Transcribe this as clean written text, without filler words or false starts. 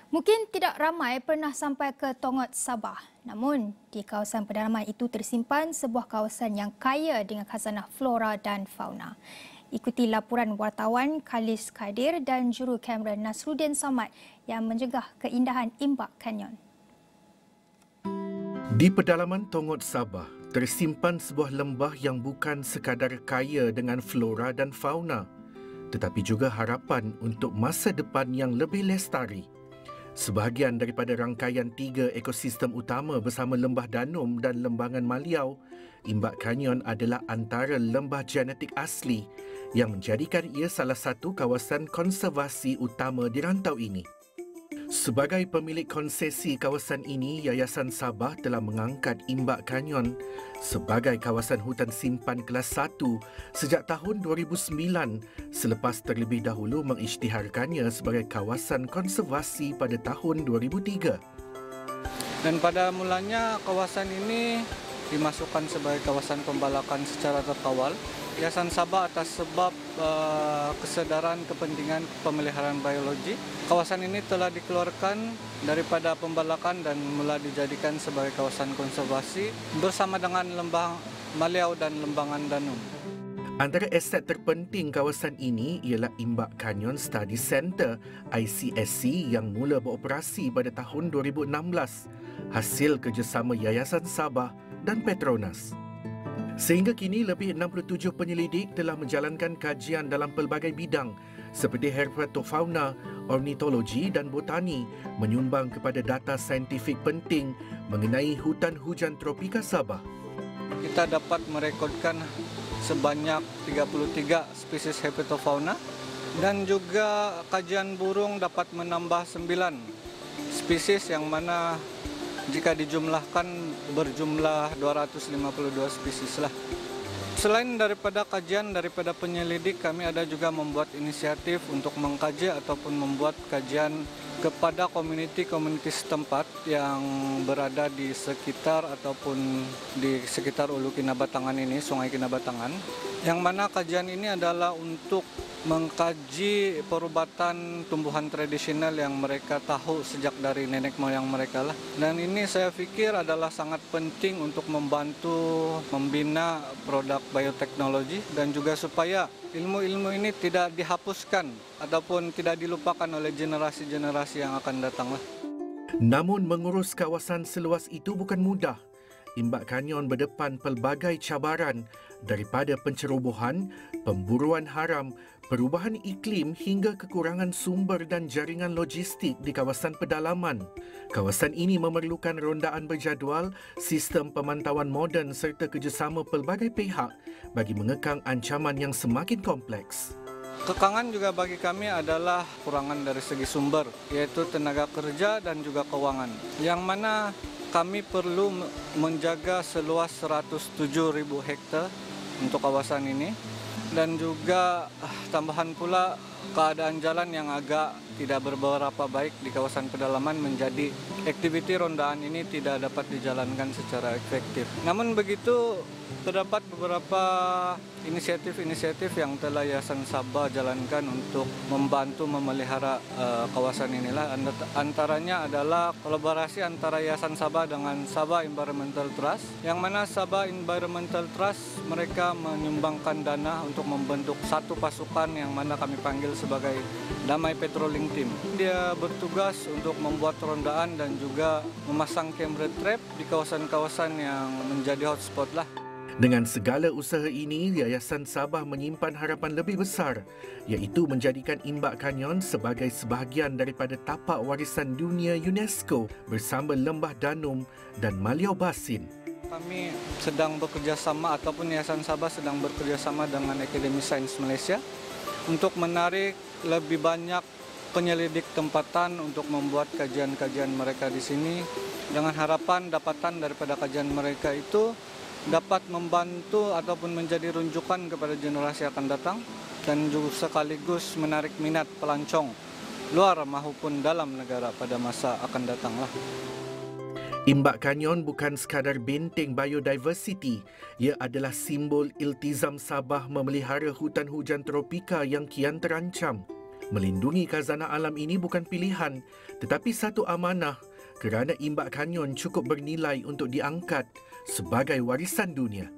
Mungkin tidak ramai pernah sampai ke Tongot Sabah. Namun, di kawasan pedalaman itu tersimpan sebuah kawasan yang kaya dengan khazanah flora dan fauna. Ikuti laporan wartawan Khalis Kadir dan juru kamera Nasruddin Samad yang menjegah keindahan Imbak Canyon. Di pedalaman Tongot Sabah, tersimpan sebuah lembah yang bukan sekadar kaya dengan flora dan fauna, tetapi juga harapan untuk masa depan yang lebih lestari. Sebahagian daripada rangkaian 3 ekosistem utama bersama Lembah Danum dan Lembangan Maliau, Imbak Canyon adalah antara lembah genetik asli yang menjadikan ia salah satu kawasan konservasi utama di rantau ini. Sebagai pemilik konsesi kawasan ini, Yayasan Sabah telah mengangkat Imbak Canyon sebagai kawasan hutan simpan kelas 1 sejak tahun 2009 selepas terlebih dahulu mengisytiharkannya sebagai kawasan konservasi pada tahun 2003. Dan pada mulanya kawasan ini dimasukkan sebagai kawasan pembalakan secara terkawal. Yayasan Sabah atas sebab kesedaran kepentingan pemeliharaan biologi. Kawasan ini telah dikeluarkan daripada pembalakan dan mula dijadikan sebagai kawasan konservasi bersama dengan Lembah Maliau dan Lembangan Danum. Antara aset terpenting kawasan ini ialah Imbak Canyon Study Centre ICSC yang mula beroperasi pada tahun 2016 hasil kerjasama Yayasan Sabah dan Petronas. Sehingga kini lebih 67 penyelidik telah menjalankan kajian dalam pelbagai bidang seperti herpetofauna, ornitologi dan botani menyumbang kepada data saintifik penting mengenai hutan hujan tropika Sabah. Kita dapat merekodkan sebanyak 33 spesies herpetofauna dan juga kajian burung dapat menambah 9 spesies yang mana jika dijumlahkan berjumlah 252 spesies lah. Selain daripada kajian daripada penyelidik, kami ada juga membuat inisiatif untuk mengkaji ataupun membuat kajian kepada komuniti-komuniti setempat yang berada di sekitar ataupun di sekitar Ulu Kinabatangan ini, Sungai Kinabatangan. Yang mana kajian ini adalah untuk mengkaji perubatan tumbuhan tradisional yang mereka tahu sejak dari nenek moyang mereka lah. Dan ini saya pikir adalah sangat penting untuk membantu membina produk bioteknologi dan juga supaya ilmu-ilmu ini tidak dihapuskan ataupun tidak dilupakan oleh generasi-generasi yang akan datang lah. Namun mengurus kawasan seluas itu bukan mudah. Imbak Canyon berdepan pelbagai cabaran daripada pencerobohan, pemburuan haram, perubahan iklim hingga kekurangan sumber dan jaringan logistik di kawasan pedalaman. Kawasan ini memerlukan rondaan berjadual, sistem pemantauan moden serta kerjasama pelbagai pihak bagi mengekang ancaman yang semakin kompleks. Kekangan juga bagi kami adalah kurangan dari segi sumber, yaitu tenaga kerja dan juga keuangan. Yang mana kami perlu menjaga seluas 107.000 hektar untuk kawasan ini. Dan juga tambahan pula keadaan jalan yang agak tidak beberapa baik di kawasan pedalaman menjadi aktiviti rondaan ini tidak dapat dijalankan secara efektif. Namun begitu, terdapat beberapa inisiatif-inisiatif yang telah Yayasan Sabah jalankan untuk membantu memelihara kawasan inilah. Antaranya adalah kolaborasi antara Yayasan Sabah dengan Sabah Environmental Trust, yang mana Sabah Environmental Trust mereka menyumbangkan dana untuk membentuk satu pasukan yang mana kami panggil sebagai Damai Patrolling Team. Dia bertugas untuk membuat rondaan dan juga memasang camera trap di kawasan-kawasan yang menjadi hotspot lah. Dengan segala usaha ini, Yayasan Sabah menyimpan harapan lebih besar, iaitu menjadikan Imbak Canyon sebagai sebahagian daripada tapak warisan dunia UNESCO bersama Lembah Danum dan Maliau Basin. Kami sedang bekerjasama ataupun Yayasan Sabah sedang bekerjasama dengan Akademi Sains Malaysia untuk menarik lebih banyak penyelidik tempatan untuk membuat kajian-kajian mereka di sini dengan harapan dapatan daripada kajian mereka itu dapat membantu ataupun menjadi rujukan kepada generasi akan datang dan juga sekaligus menarik minat pelancong luar maupun dalam negara pada masa akan datanglah. Imbak Canyon bukan sekadar benteng biodiversity, ia adalah simbol iltizam Sabah memelihara hutan hujan tropika yang kian terancam. Melindungi khazanah alam ini bukan pilihan, tetapi satu amanah kerana Imbak Kanyon cukup bernilai untuk diangkat sebagai warisan dunia.